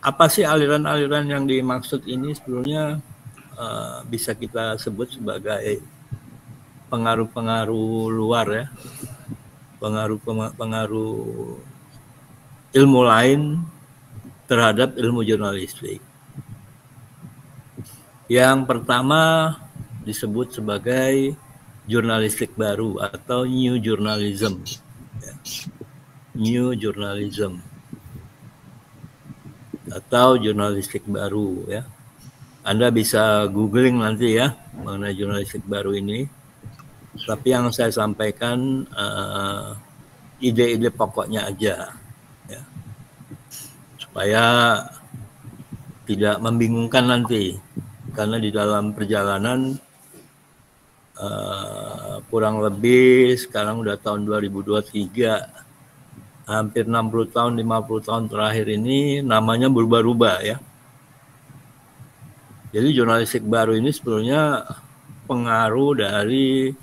Apa sih aliran-aliran yang dimaksud ini? Sebetulnya bisa kita sebut sebagai pengaruh-pengaruh luar ya, pengaruh ilmu lain terhadap ilmu jurnalistik. Yang pertama disebut sebagai jurnalistik baru atau new journalism. New journalism atau jurnalistik baru ya. Anda bisa googling nanti ya mengenai jurnalistik baru ini. Tapi yang saya sampaikan ide-ide pokoknya aja ya. Supaya tidak membingungkan nanti, karena di dalam perjalanan kurang lebih sekarang udah tahun 2023, hampir 60 tahun, 50 tahun terakhir ini namanya berubah-ubah ya. Jadi jurnalistik baru ini sebenarnya pengaruh dari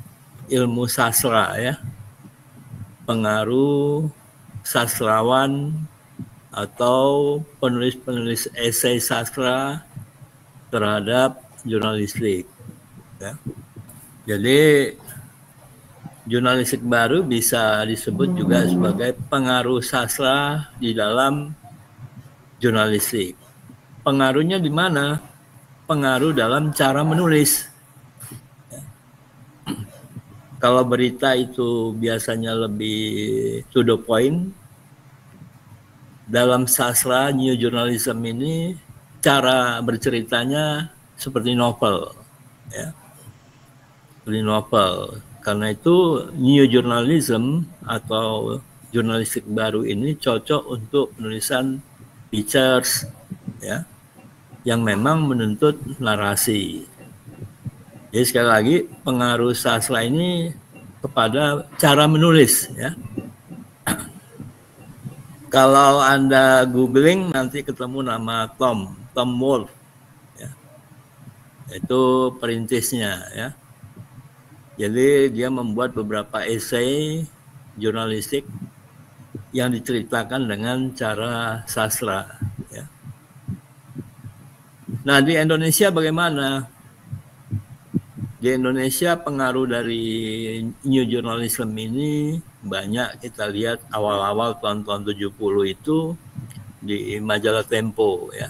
ilmu sastra ya, pengaruh sastrawan atau penulis-penulis esai sastra terhadap jurnalistik ya. Jadi jurnalistik baru bisa disebut juga sebagai pengaruh sastra di dalam jurnalistik. Pengaruhnya di mana? Pengaruh dalam cara menulis. Kalau berita itu biasanya lebih to the point, dalam sastra new journalism ini cara berceritanya seperti novel ya. Seperti novel. Karena itu new journalism atau jurnalistik baru ini cocok untuk penulisan features ya, yang memang menuntut narasi. Jadi sekali lagi pengaruh sastra ini kepada cara menulis ya. Kalau Anda googling nanti ketemu nama Tom Wolfe ya. Itu perintisnya ya. Jadi dia membuat beberapa esai jurnalistik yang diceritakan dengan cara sastra ya. Nah, di Indonesia bagaimana? Di Indonesia pengaruh dari new journalism ini banyak kita lihat awal-awal tahun-tahun 70 itu di majalah Tempo ya.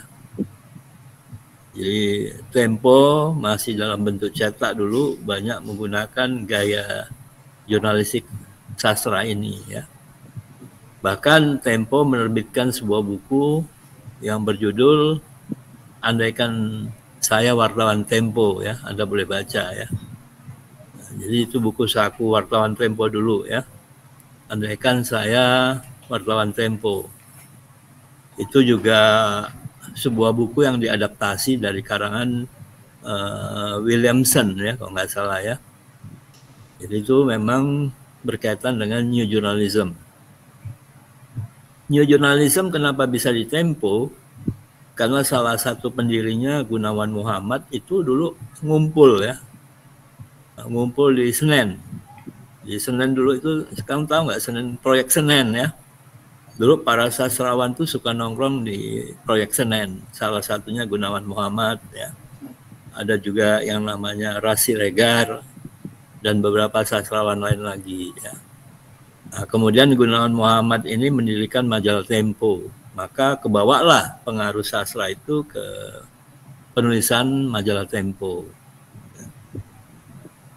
Jadi Tempo masih dalam bentuk cetak dulu, banyak menggunakan gaya jurnalistik sastra ini ya. Bahkan Tempo menerbitkan sebuah buku yang berjudul Andaikan Saya Wartawan Tempo ya, Anda boleh baca ya. Jadi itu buku saku wartawan Tempo dulu ya. Andaikan Saya Wartawan Tempo. Itu juga sebuah buku yang diadaptasi dari karangan Williamson ya, kalau nggak salah ya. Jadi itu memang berkaitan dengan new journalism. New journalism kenapa bisa di Tempo? Karena salah satu pendirinya Gunawan Muhammad itu dulu ngumpul ya, ngumpul di Senen. Di Senen dulu itu, sekarang tahu nggak Senen, proyek Senen ya. Dulu para sastrawan tuh suka nongkrong di proyek Senen, salah satunya Gunawan Muhammad ya. Ada juga yang namanya Rasi Regar dan beberapa sastrawan lain lagi ya. Nah, kemudian Gunawan Muhammad ini mendirikan majalah Tempo, maka kebawalah pengaruh sastra itu ke penulisan majalah Tempo.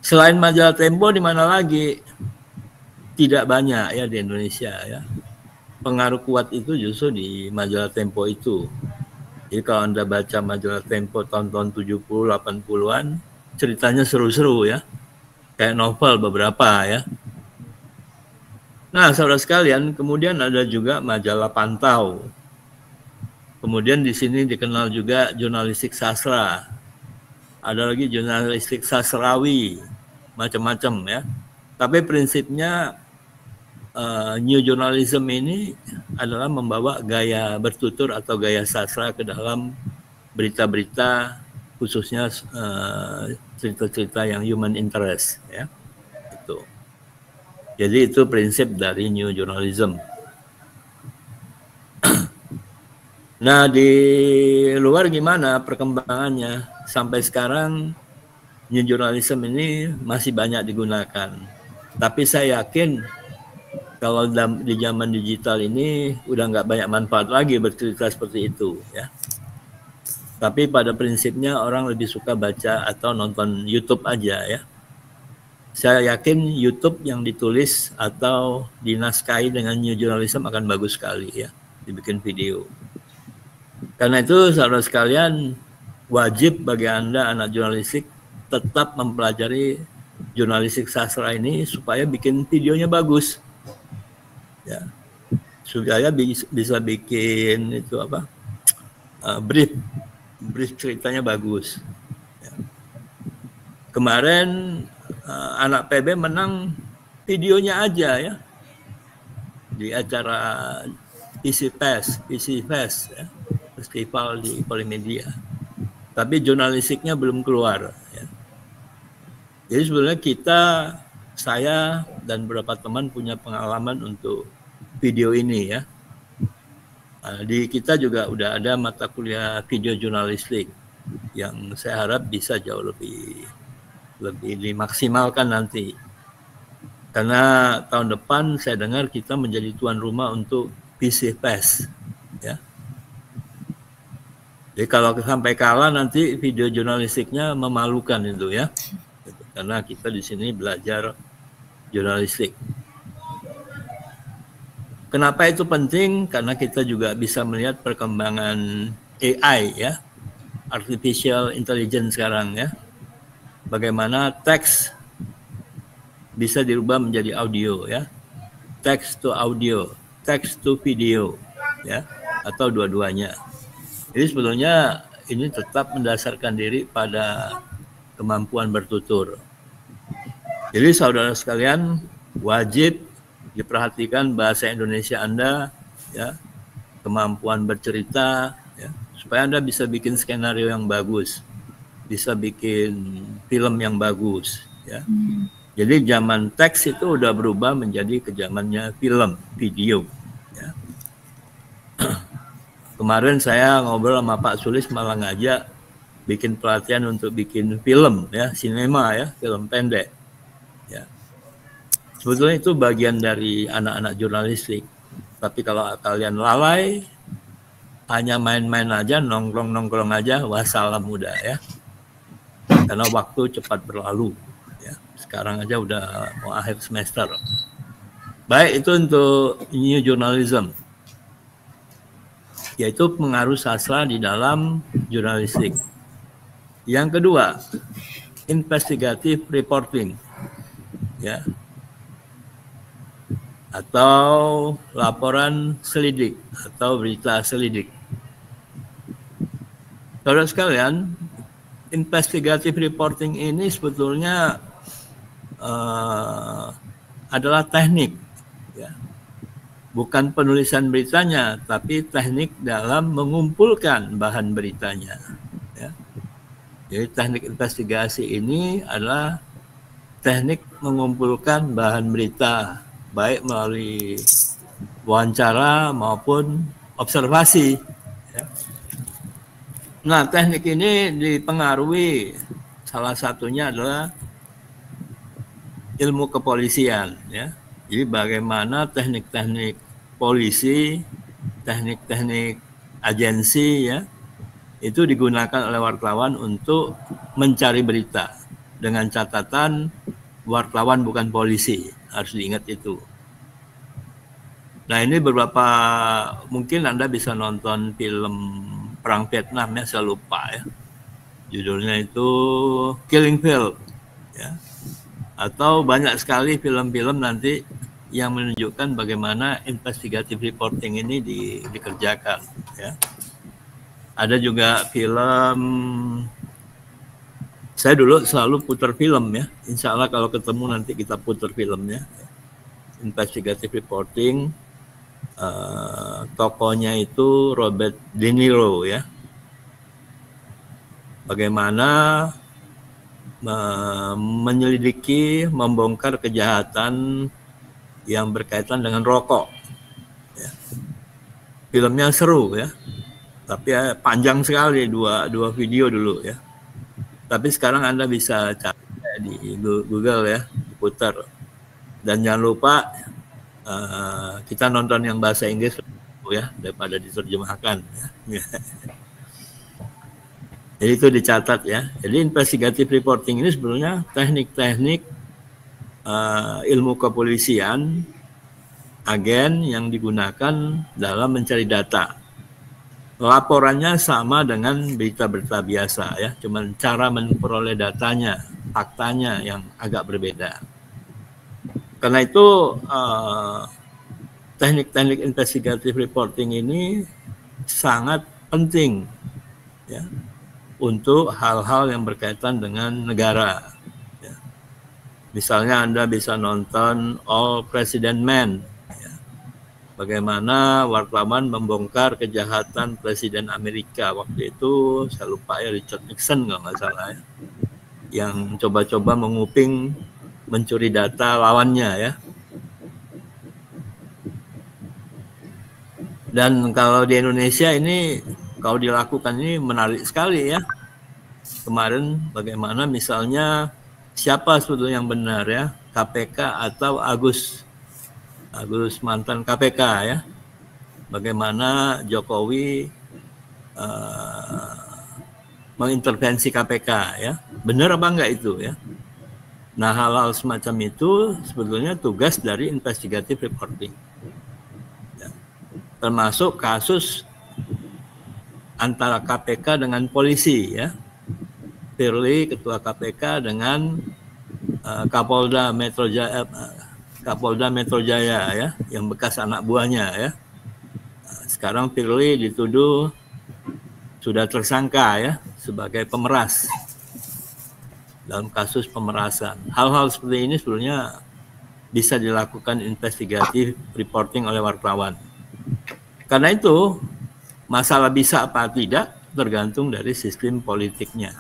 Selain majalah Tempo di mana lagi? Tidak banyak ya di Indonesia ya. Pengaruh kuat itu justru di majalah Tempo itu. Jadi kalau Anda baca majalah Tempo tahun-tahun 70, 80-an, ceritanya seru-seru ya. Kayak novel beberapa ya. Nah, saudara sekalian, kemudian ada juga majalah Pantau. Kemudian di sini dikenal juga jurnalistik sastra. Ada lagi jurnalistik sastrawi, macam-macam ya. Tapi prinsipnya new journalism ini adalah membawa gaya bertutur atau gaya sastra ke dalam berita-berita, khususnya cerita-cerita yang human interest ya. Itu. Jadi itu prinsip dari new journalism. Nah, di luar gimana perkembangannya? Sampai sekarang new journalism ini masih banyak digunakan. Tapi saya yakin kalau di zaman digital ini udah nggak banyak manfaat lagi bercerita seperti itu, ya. Tapi pada prinsipnya orang lebih suka baca atau nonton YouTube aja, ya. Saya yakin YouTube yang ditulis atau dinaskahi dengan new journalism akan bagus sekali, ya, dibikin video. Karena itu saudara sekalian, wajib bagi Anda anak jurnalistik tetap mempelajari jurnalistik sastra ini supaya bikin videonya bagus, ya, supaya bisa bikin itu apa, brief ceritanya bagus, ya. Kemarin anak PB menang videonya aja, ya, di acara PC Fest, ya, festival di Polimedia. Tapi jurnalistiknya belum keluar, ya. Jadi sebenarnya saya dan beberapa teman punya pengalaman untuk video ini, ya. Di kita juga udah ada mata kuliah video jurnalistik yang saya harap bisa jauh lebih dimaksimalkan nanti. Karena tahun depan saya dengar kita menjadi tuan rumah untuk PC Fest, ya. Jadi kalau sampai kalah nanti video jurnalistiknya memalukan itu, ya. Karena kita di sini belajar jurnalistik. Kenapa itu penting? Karena kita juga bisa melihat perkembangan AI, ya, artificial intelligence sekarang, ya. Bagaimana teks bisa dirubah menjadi audio, ya, teks to audio, teks to video, ya, atau dua-duanya. Jadi sebetulnya ini tetap mendasarkan diri pada kemampuan bertutur. Jadi saudara sekalian, wajib diperhatikan bahasa Indonesia Anda, ya, kemampuan bercerita, ya, supaya Anda bisa bikin skenario yang bagus, bisa bikin film yang bagus, ya. Jadi zaman teks itu udah berubah menjadi ke zamannya film, video, ya. Kemarin saya ngobrol sama Pak Sulis malah ngajak bikin pelatihan untuk bikin film, ya, sinema, ya, film pendek, ya. Sebetulnya itu bagian dari anak-anak jurnalistik. Tapi kalau kalian lalai, hanya main-main aja, nongkrong aja, wassalam udah, ya. Karena waktu cepat berlalu, ya. Sekarang aja udah mau akhir semester. Baik, itu untuk new journalism, yaitu pengaruh sastra di dalam jurnalistik. Yang kedua, investigative reporting, ya, atau laporan selidik atau berita selidik. Saudara sekalian, investigative reporting ini sebetulnya adalah teknik, ya, bukan penulisan beritanya, tapi teknik dalam mengumpulkan bahan beritanya, ya. Jadi teknik investigasi ini adalah teknik mengumpulkan bahan berita, baik melalui wawancara maupun observasi, ya. Nah, teknik ini dipengaruhi salah satunya adalah ilmu kepolisian, ya. Jadi bagaimana teknik-teknik polisi, teknik-teknik agensi, ya, itu digunakan oleh wartawan untuk mencari berita. Dengan catatan wartawan bukan polisi, harus diingat itu. Nah, ini beberapa, mungkin Anda bisa nonton film Perang Vietnam, ya, saya lupa, ya. Judulnya itu Killing Field, ya. Atau banyak sekali film-film nanti yang menunjukkan bagaimana investigative reporting ini dikerjakan, ya. Ada juga film, saya dulu selalu putar film, ya. Insya Allah kalau ketemu nanti kita putar filmnya. Investigative reporting, tokohnya itu Robert De Niro, ya. Bagaimana menyelidiki, membongkar kejahatan yang berkaitan dengan rokok, ya. Filmnya seru, ya. Tapi ya, panjang sekali dua video dulu ya. Tapi sekarang Anda bisa cari di Google ya, diputar. Dan jangan lupa kita nonton yang bahasa Inggris ya daripada diterjemahkan ya. Jadi itu dicatat ya. Jadi investigative reporting ini sebenarnya teknik-teknik ilmu kepolisian agen yang digunakan dalam mencari data. Laporannya sama dengan berita-berita biasa ya, cuman cara memperoleh datanya, faktanya yang agak berbeda. Karena itu teknik-teknik investigative reporting ini sangat penting ya untuk hal-hal yang berkaitan dengan negara. Ya. Misalnya Anda bisa nonton All President Men. Ya. Bagaimana wartawan membongkar kejahatan Presiden Amerika waktu itu, saya lupa ya, Richard Nixon kalau nggak salah ya, yang coba-coba menguping mencuri data lawannya ya. Dan kalau di Indonesia ini kalau dilakukan ini menarik sekali ya. Kemarin bagaimana misalnya siapa sebetulnya yang benar ya, KPK atau Agus mantan KPK ya. Bagaimana Jokowi mengintervensi KPK ya. Benar apa enggak itu ya? Nah, hal-hal semacam itu sebetulnya tugas dari investigative reporting. Ya. Termasuk kasus antara KPK dengan polisi ya. Firly ketua KPK dengan Kapolda Metro Jaya ya, yang bekas anak buahnya ya. Sekarang Firly dituduh sudah tersangka ya sebagai pemeras dalam kasus pemerasan. Hal-hal seperti ini sebenarnya bisa dilakukan investigatif reporting oleh wartawan. Karena itu masalah bisa apa tidak tergantung dari sistem politiknya.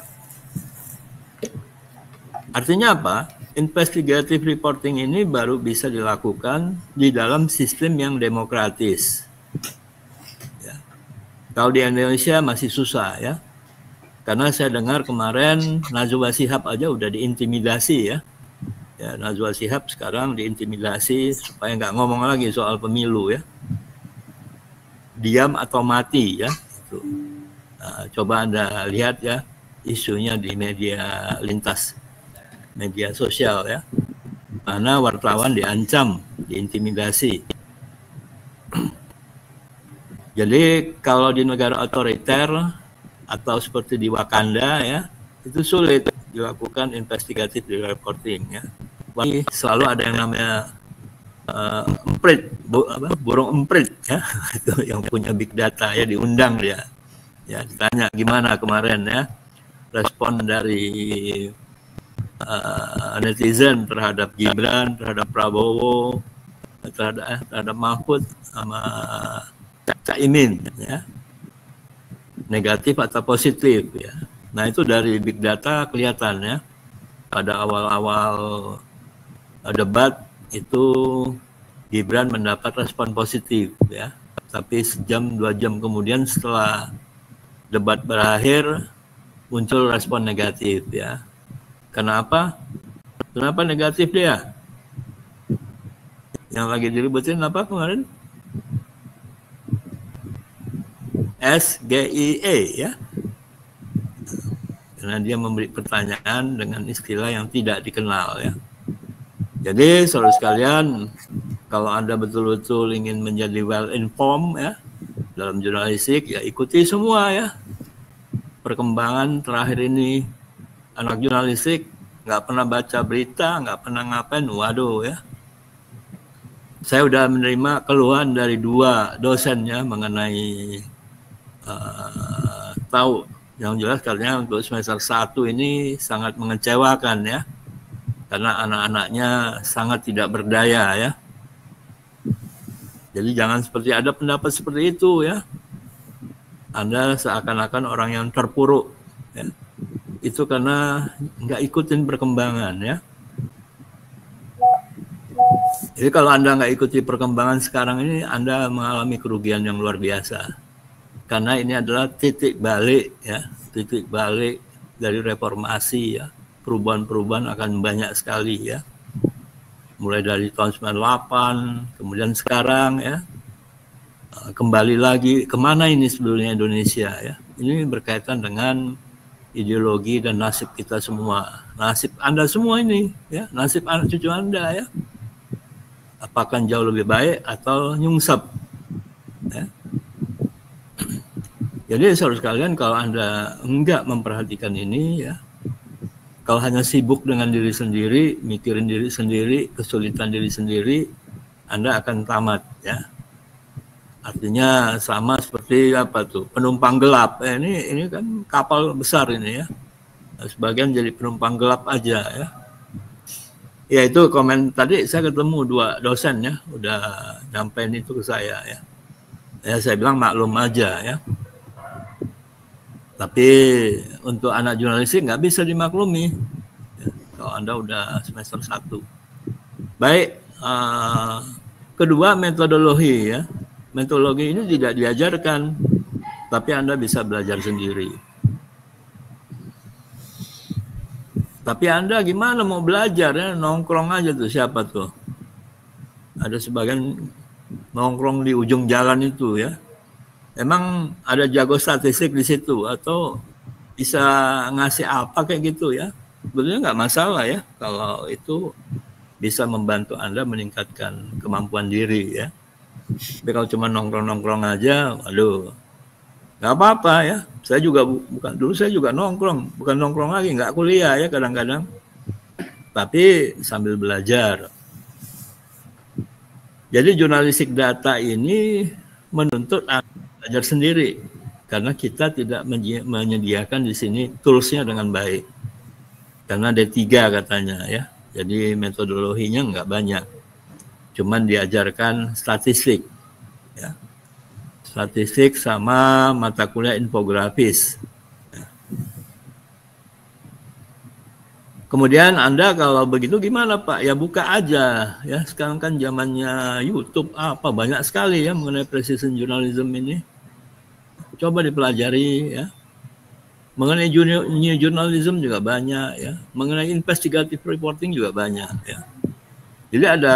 Artinya apa? Investigative reporting ini baru bisa dilakukan di dalam sistem yang demokratis. Ya. Kalau di Indonesia masih susah ya. Karena saya dengar kemarin Najwa Shihab aja udah diintimidasi ya. Ya, Najwa Shihab sekarang diintimidasi supaya nggak ngomong lagi soal pemilu ya. Diam atau mati ya. Itu. Nah, coba Anda lihat ya isunya di media lintas, media sosial ya, mana wartawan diancam, diintimidasi. Jadi kalau di negara otoriter atau seperti di Wakanda ya, itu sulit dilakukan investigative reporting ya. Selalu ada yang namanya burung emprit ya, itu yang punya big data ya, diundang dia. Ya, ditanya gimana kemarin ya respon dari netizen terhadap Gibran, terhadap Prabowo, terhadap Mahfud sama Caimin ya. Negatif atau positif ya. Nah, itu dari big data kelihatan ya. Pada awal-awal debat itu Gibran mendapat respon positif ya. Tapi sejam 2 jam kemudian setelah debat berakhir muncul respon negatif ya. Kenapa? Kenapa negatif dia? Yang lagi diributin apa kemarin? SGIE ya. Karena dia memberi pertanyaan dengan istilah yang tidak dikenal ya. Jadi saudara sekalian, kalau Anda betul-betul ingin menjadi well informed ya dalam jurnalistik, ya ikuti semua ya. Perkembangan terakhir ini, anak jurnalistik nggak pernah baca berita, nggak pernah ngapain, waduh ya. Saya udah menerima keluhan dari 2 dosennya mengenai tahu yang jelas karena untuk semester 1 ini sangat mengecewakan ya. Karena anak-anaknya sangat tidak berdaya ya. Jadi jangan seperti ada pendapat seperti itu ya. Anda seakan-akan orang yang terpuruk ya. Itu karena nggak ikutin perkembangan ya. Jadi kalau Anda nggak ikuti perkembangan sekarang ini, Anda mengalami kerugian yang luar biasa. karena ini adalah titik balik ya, titik balik dari reformasi ya. Perubahan-perubahan akan banyak sekali ya. Mulai dari tahun 98, kemudian sekarang ya. Kembali lagi kemana ini sebetulnya Indonesia ya. Ini berkaitan dengan ideologi dan nasib kita semua. Nasib Anda semua ini ya, nasib anak cucu Anda ya. Apakah jauh lebih baik atau nyungsep ya. Jadi saudara sekalian, kalau Anda enggak memperhatikan ini ya, kalau hanya sibuk dengan diri sendiri, mikirin diri sendiri, kesulitan diri sendiri, Anda akan tamat ya. Artinya sama seperti apa tuh, penumpang gelap. Ini kan kapal besar ini ya. Sebagian jadi penumpang gelap aja ya. Ya itu komen tadi saya ketemu 2 dosen ya, udah nyampein itu ke saya ya. Ya saya bilang maklum aja ya. Tapi untuk anak jurnalistik nggak bisa dimaklumi ya, kalau Anda udah semester 1. Baik, kedua metodologi ya. Metodologi ini tidak diajarkan, tapi Anda bisa belajar sendiri. Tapi Anda gimana mau belajar ya, nongkrong aja tuh, siapa tuh? Ada sebagian nongkrong di ujung jalan itu ya. Emang ada jago statistik di situ atau bisa ngasih apa kayak gitu ya? Sebenarnya nggak masalah ya kalau itu bisa membantu Anda meningkatkan kemampuan diri ya. Tapi kalau cuma nongkrong-nongkrong aja, aduh, nggak apa-apa ya. Saya juga dulu saya juga nongkrong, bukan nongkrong lagi, nggak kuliah ya kadang-kadang. Tapi sambil belajar. Jadi jurnalistik data ini menuntut belajar sendiri karena kita tidak menyediakan di sini toolsnya dengan baik. Karena D3 katanya ya. Jadi metodologinya nggak banyak. Cuman diajarkan statistik ya. Statistik sama mata kuliah infografis. Kemudian Anda kalau begitu gimana Pak? Ya buka aja ya. Sekarang kan zamannya YouTube apa banyak sekali ya mengenai precision journalism ini. Coba dipelajari ya. Mengenai new journalism juga banyak ya. Mengenai investigative reporting juga banyak ya. Jadi ada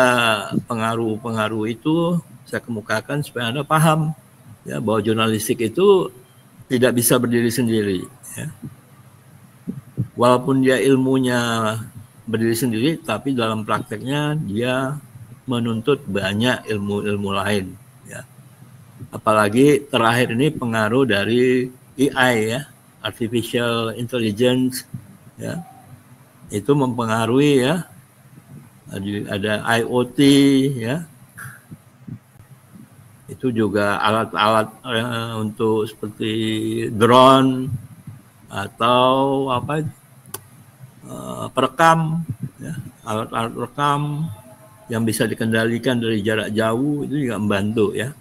pengaruh-pengaruh itu saya kemukakan supaya Anda paham ya bahwa jurnalistik itu tidak bisa berdiri sendiri ya. Walaupun dia ilmunya berdiri sendiri, tapi dalam prakteknya dia menuntut banyak ilmu-ilmu lain ya. Apalagi terakhir ini pengaruh dari AI ya, artificial intelligence ya. Itu mempengaruhi ya. Ada IoT ya. Itu juga alat-alat untuk seperti drone atau apa perekam ya, alat-alat rekam yang bisa dikendalikan dari jarak jauh itu juga membantu ya.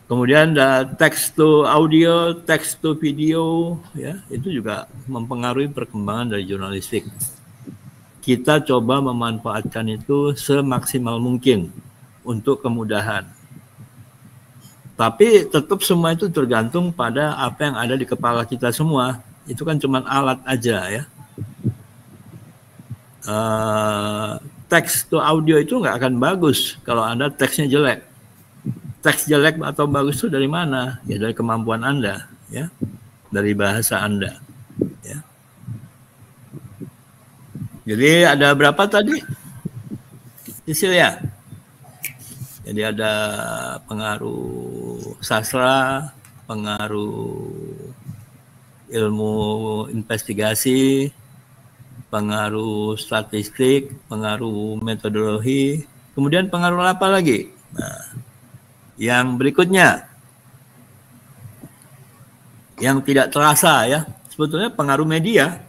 Kemudian ada text to audio, text to video ya, itu juga mempengaruhi perkembangan dari jurnalistik. Kita coba memanfaatkan itu semaksimal mungkin untuk kemudahan. Tapi tetap semua itu tergantung pada apa yang ada di kepala kita semua. Itu kan cuma alat aja ya. Teks to audio itu nggak akan bagus kalau Anda teksnya jelek. Teks jelek atau bagus itu dari mana? Ya dari kemampuan Anda, ya, dari bahasa Anda. Ya. Jadi ada berapa tadi? Cecilia. Jadi ada pengaruh sastra, pengaruh ilmu investigasi, pengaruh statistik, pengaruh metodologi, kemudian pengaruh apa lagi? Nah, yang berikutnya, yang tidak terasa ya, sebetulnya pengaruh media.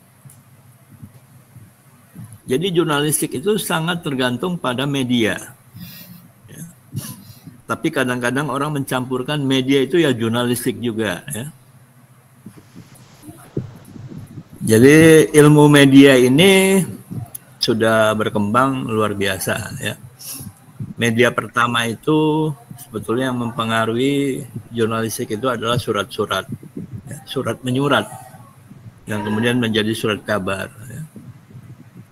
Jadi jurnalistik itu sangat tergantung pada media. Ya. Tapi kadang-kadang orang mencampurkan media itu ya jurnalistik juga ya. Jadi ilmu media ini sudah berkembang luar biasa ya. Media pertama itu sebetulnya yang mempengaruhi jurnalistik itu adalah surat-surat, ya, surat menyurat, yang kemudian menjadi surat kabar. Ya.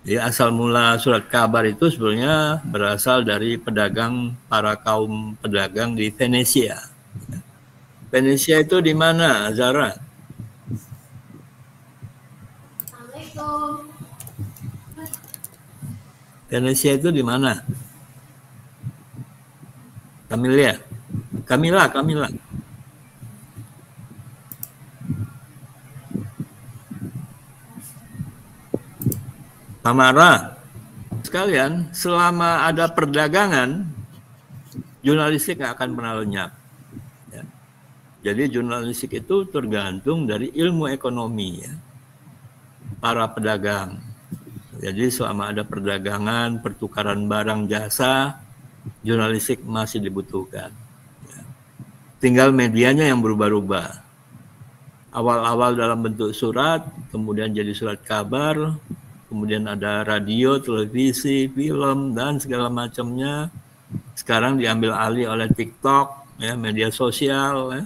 Jadi asal mula surat kabar itu sebenarnya berasal dari para kaum pedagang di Venesia. Ya. Venesia itu di mana, Zara? Venesia itu di mana? Kamila. Tamara, sekalian, selama ada perdagangan, jurnalistik nggak akan pernah lenyap. Ya. Jadi jurnalistik itu tergantung dari ilmu ekonomi, ya, para pedagang. Jadi selama ada perdagangan, pertukaran barang jasa, jurnalistik masih dibutuhkan. Ya. Tinggal medianya yang berubah-ubah. Awal-awal dalam bentuk surat, kemudian jadi surat kabar, kemudian ada radio, televisi, film, dan segala macamnya. Sekarang diambil alih oleh TikTok, ya, media sosial. Ya.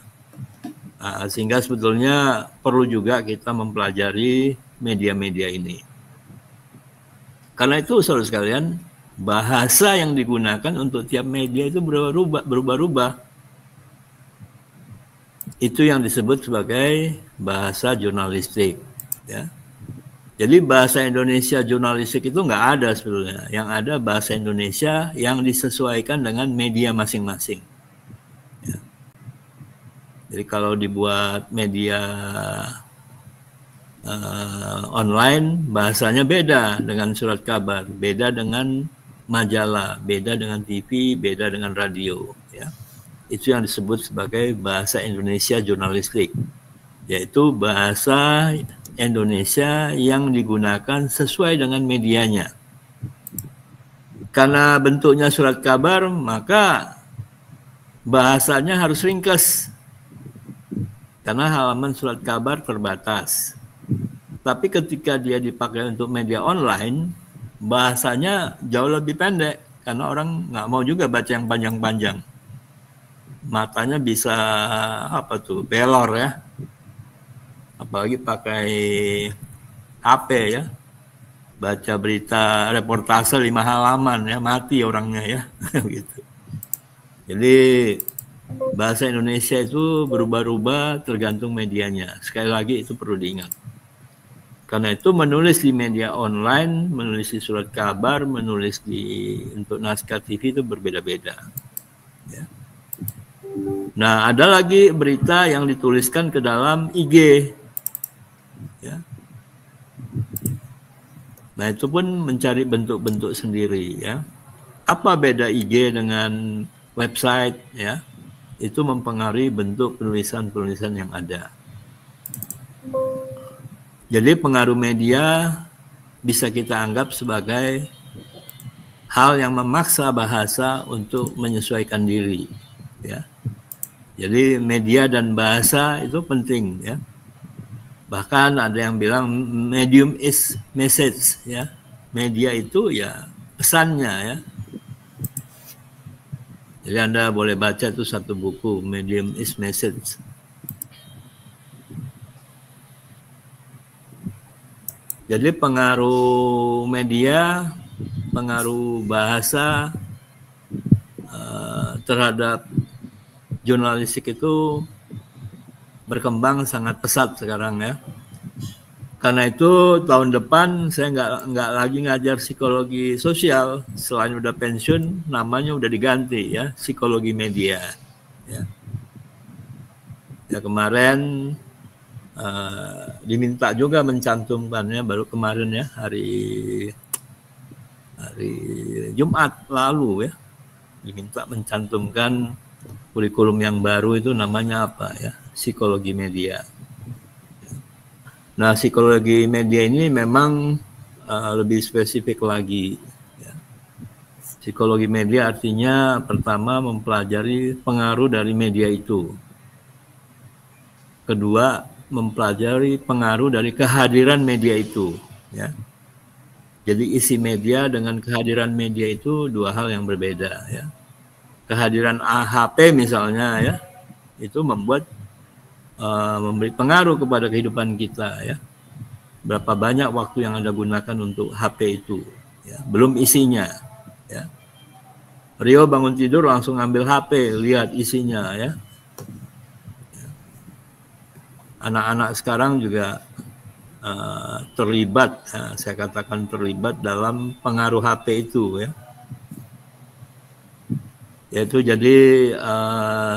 Nah, sehingga sebetulnya perlu juga kita mempelajari media-media ini. Karena itu, saudara sekalian, bahasa yang digunakan untuk tiap media itu berubah-ubah. Itu yang disebut sebagai bahasa jurnalistik. Ya. Jadi bahasa Indonesia jurnalistik itu nggak ada sebetulnya. Yang ada bahasa Indonesia yang disesuaikan dengan media masing-masing. Ya. Jadi kalau dibuat media online, bahasanya beda dengan surat kabar, beda dengan majalah, beda dengan TV, beda dengan radio. Ya. Itu yang disebut sebagai bahasa Indonesia jurnalistik, yaitu bahasa Indonesia yang digunakan sesuai dengan medianya. Karena bentuknya surat kabar, maka bahasanya harus ringkas. Karena halaman surat kabar terbatas. Tapi ketika dia dipakai untuk media online, bahasanya jauh lebih pendek. Karena orang nggak mau juga baca yang panjang-panjang. Matanya bisa belor ya. Apalagi pakai HP ya. Baca berita reportase 5 halaman ya, mati orangnya ya. Gitu. Jadi bahasa Indonesia itu berubah-ubah tergantung medianya. Sekali lagi itu perlu diingat. Karena itu menulis di media online, menulis di surat kabar, menulis untuk naskah TV itu berbeda-beda. Ya. Nah, ada lagi berita yang dituliskan ke dalam IG. Ya. Nah, itu pun mencari bentuk-bentuk sendiri. Ya. Apa beda IG dengan website? Ya, itu mempengaruhi bentuk penulisan-penulisan yang ada. Jadi pengaruh media bisa kita anggap sebagai hal yang memaksa bahasa untuk menyesuaikan diri. Ya. Jadi media dan bahasa itu penting. Ya. Bahkan ada yang bilang medium is message. Ya. Media itu ya pesannya. Ya. Jadi Anda boleh baca itu satu buku, Medium is Message. Jadi pengaruh media, pengaruh bahasa terhadap jurnalistik itu berkembang sangat pesat sekarang ya. Karena itu tahun depan saya nggak lagi ngajar psikologi sosial. Selain udah pensiun, namanya udah diganti ya, psikologi media. Ya, ya kemarin diminta juga mencantumkannya baru kemarin ya, hari Jumat lalu ya, diminta mencantumkan kurikulum yang baru itu namanya apa ya, psikologi media. Nah, psikologi media ini memang lebih spesifik lagi. Ya. Psikologi media artinya pertama mempelajari pengaruh dari media itu. Kedua, mempelajari pengaruh dari kehadiran media itu. Ya. Jadi isi media dengan kehadiran media itu dua hal yang berbeda. Ya. kehadiran HP misalnya ya, itu memberi pengaruh kepada kehidupan kita ya. Berapa banyak waktu yang Anda gunakan untuk HP itu ya, belum isinya ya. Rio bangun tidur langsung ambil HP, lihat isinya ya. Anak-anak sekarang juga terlibat, saya katakan terlibat dalam pengaruh HP itu ya. Yaitu jadi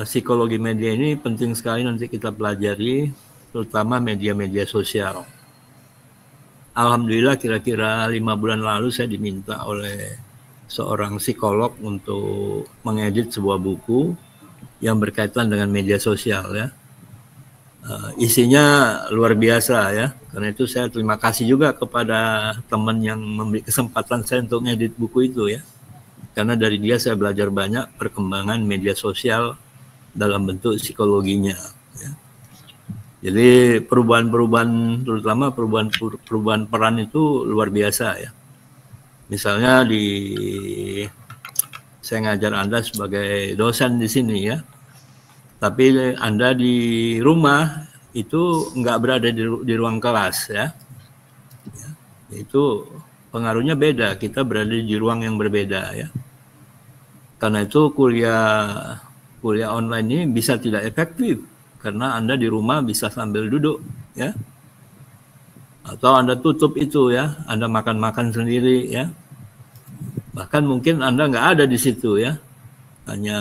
psikologi media ini penting sekali nanti kita pelajari, terutama media-media sosial. Alhamdulillah kira-kira 5 bulan lalu saya diminta oleh seorang psikolog untuk mengedit sebuah buku yang berkaitan dengan media sosial ya. Isinya luar biasa ya. Karena itu saya terima kasih juga kepada teman yang memberi kesempatan saya untuk ngedit buku itu ya. Karena dari dia saya belajar banyak perkembangan media sosial dalam bentuk psikologinya ya. Jadi perubahan-perubahan, terutama perubahan peran itu luar biasa ya. Misalnya saya ngajar Anda sebagai dosen di sini ya, tapi Anda di rumah itu nggak berada di ruang kelas ya. Itu pengaruhnya beda, kita berada di ruang yang berbeda ya. Karena itu kuliah online ini bisa tidak efektif karena Anda di rumah bisa sambil duduk ya. Atau Anda tutup itu ya, Anda makan-makan sendiri ya. Bahkan mungkin Anda nggak ada di situ ya, hanya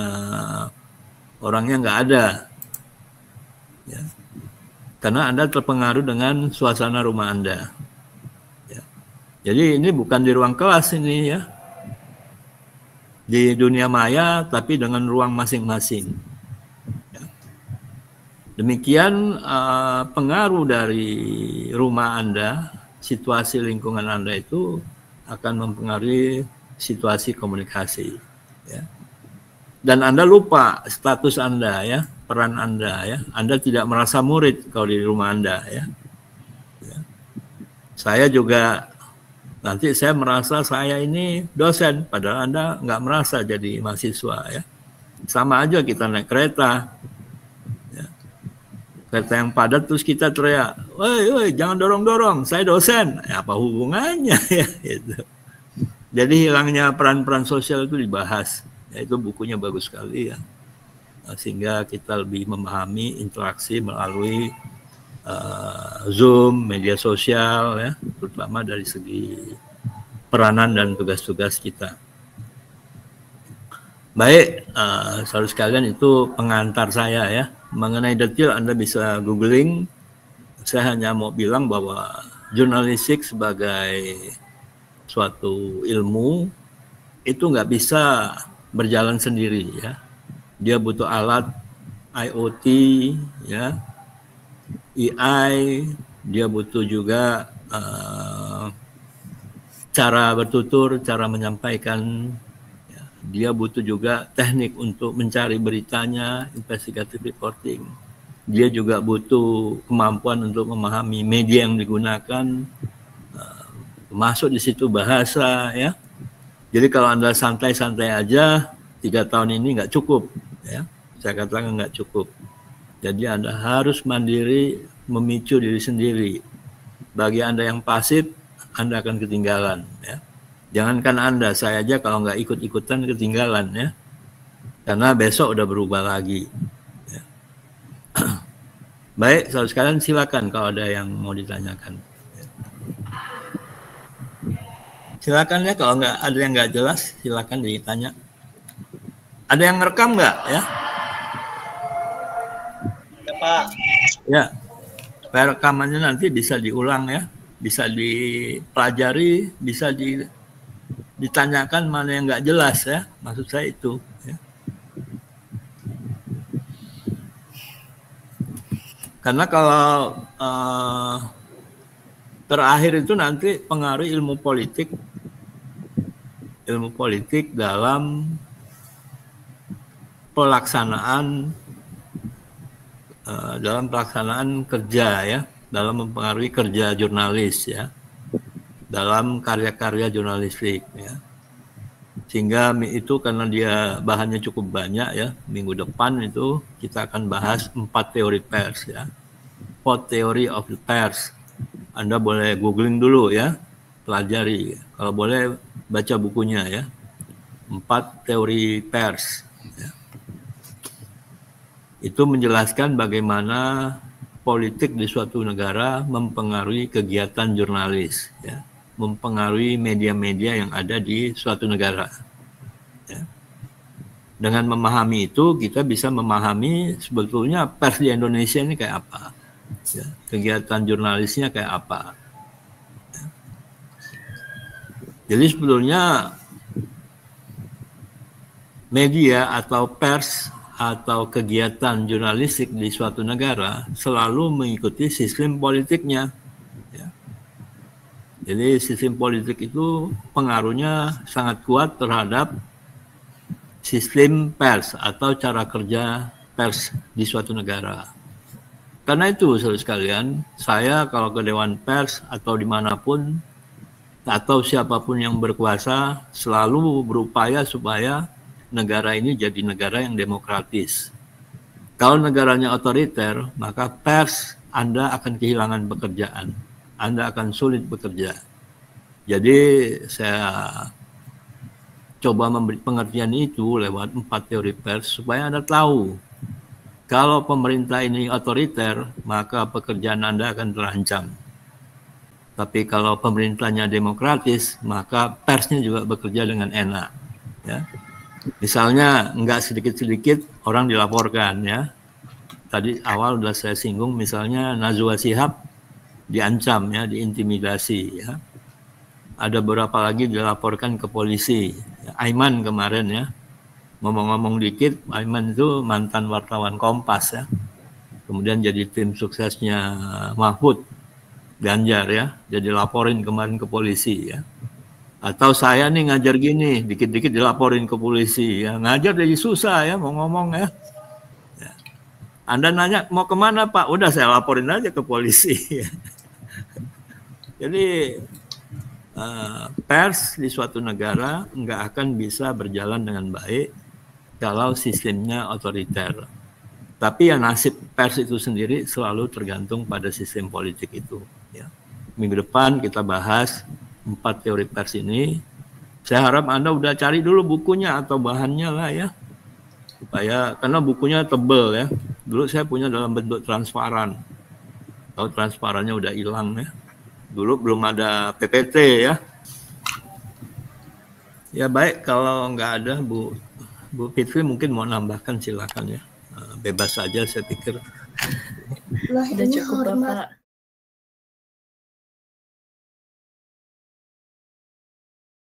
orangnya nggak ada ya. Karena Anda terpengaruh dengan suasana rumah Anda ya. Jadi ini bukan di ruang kelas ini ya, di dunia maya tapi dengan ruang masing-masing ya. Demikian pengaruh dari rumah Anda, situasi lingkungan Anda itu akan mempengaruhi situasi komunikasi ya. Dan Anda lupa status Anda ya, peran Anda ya. Anda tidak merasa murid kalau di rumah Anda ya. Saya juga nanti saya merasa saya ini dosen, padahal Anda nggak merasa jadi mahasiswa ya. Sama aja kita naik kereta ya. Kereta yang padat terus kita teriak, woi jangan dorong-dorong, saya dosen. Ya, apa hubungannya ya gitu. Jadi hilangnya peran-peran sosial itu dibahas. Ya, itu bukunya bagus sekali ya. Sehingga kita lebih memahami interaksi melalui Zoom, media sosial ya, terutama dari segi peranan dan tugas-tugas kita. Baik, saudara sekalian, itu pengantar saya ya. Mengenai detail Anda bisa googling. Saya hanya mau bilang bahwa jurnalistik sebagai suatu ilmu itu nggak bisa berjalan sendiri ya. Dia butuh alat IoT ya, AI, dia butuh juga cara bertutur, cara menyampaikan ya. Dia butuh juga teknik untuk mencari beritanya, investigative reporting. Dia juga butuh kemampuan untuk memahami media yang digunakan, masuk di situ bahasa ya. Jadi kalau Anda santai-santai aja 3 tahun ini nggak cukup ya. Saya katakan nggak cukup. Jadi Anda harus mandiri, memicu diri sendiri. Bagi Anda yang pasif, Anda akan ketinggalan ya. Jangankan Anda, saya aja kalau nggak ikut-ikutan ketinggalan ya. Karena besok udah berubah lagi ya. Baik, saudara sekalian, silakan kalau ada yang mau ditanyakan. Silakan ya, kalau nggak ada yang nggak jelas, silakan ditanya. Ada yang ngerekam nggak ya? Ya Pak. Ya, rekamannya nanti bisa diulang ya, bisa dipelajari, bisa ditanyakan mana yang nggak jelas ya, maksud saya itu. Ya. Karena kalau terakhir itu nanti pengaruh ilmu politik dalam pelaksanaan kerja ya, dalam mempengaruhi kerja jurnalis ya, dalam karya-karya jurnalistik ya. Sehingga itu karena dia bahannya cukup banyak ya, minggu depan itu kita akan bahas 4 teori pers ya. 4 theory of the pers. Anda boleh googling dulu ya, pelajari. Kalau boleh baca bukunya ya. 4 teori pers. Ya. Itu menjelaskan bagaimana politik di suatu negara mempengaruhi kegiatan jurnalis ya. Mempengaruhi media-media yang ada di suatu negara. Ya. Dengan memahami itu, kita bisa memahami sebetulnya pers di Indonesia ini kayak apa. Ya. Kegiatan jurnalisnya kayak apa. Ya. Jadi sebetulnya media atau pers atau kegiatan jurnalistik di suatu negara selalu mengikuti sistem politiknya. Jadi sistem politik itu pengaruhnya sangat kuat terhadap sistem pers atau cara kerja pers di suatu negara. Karena itu, saudara sekalian, saya kalau ke Dewan Pers atau dimanapun, atau siapapun yang berkuasa, selalu berupaya supaya negara ini jadi negara yang demokratis. Kalau negaranya otoriter, maka pers Anda akan kehilangan pekerjaan. Anda akan sulit bekerja. Jadi saya coba memberi pengertian itu lewat 4 teori pers supaya Anda tahu kalau pemerintah ini otoriter, maka pekerjaan Anda akan terancam. Tapi kalau pemerintahnya demokratis, maka persnya juga bekerja dengan enak. Ya. Misalnya nggak sedikit-sedikit orang dilaporkan ya. Tadi awal sudah saya singgung misalnya Najwa Shihab diancam ya, diintimidasi ya. Ada beberapa lagi dilaporkan ke polisi. Aiman kemarin ya. Ngomong-ngomong dikit, Aiman itu mantan wartawan Kompas ya. Kemudian jadi tim suksesnya Mahfud Ganjar ya. Jadi laporin kemarin ke polisi ya. Atau saya nih ngajar gini, dikit-dikit dilaporin ke polisi ya. Ngajar jadi susah ya, mau ngomong ya. Anda nanya mau kemana Pak? Udah saya laporin aja ke polisi. Jadi pers di suatu negara nggak akan bisa berjalan dengan baik kalau sistemnya otoriter. Tapi ya nasib pers itu sendiri selalu tergantung pada sistem politik itu. Ya. Minggu depan kita bahas 4 teori pers ini. Saya harap Anda udah cari dulu bukunya atau bahannya lah ya. Supaya karena bukunya tebel ya. Dulu saya punya dalam bentuk transparan. Kalau transparannya udah hilang ya. Dulu belum ada PPT ya. Ya baik, kalau nggak ada Bu Fitri mungkin mau nambahkan silakan ya. Bebas saja saya pikir. Sudah cukup Bapak.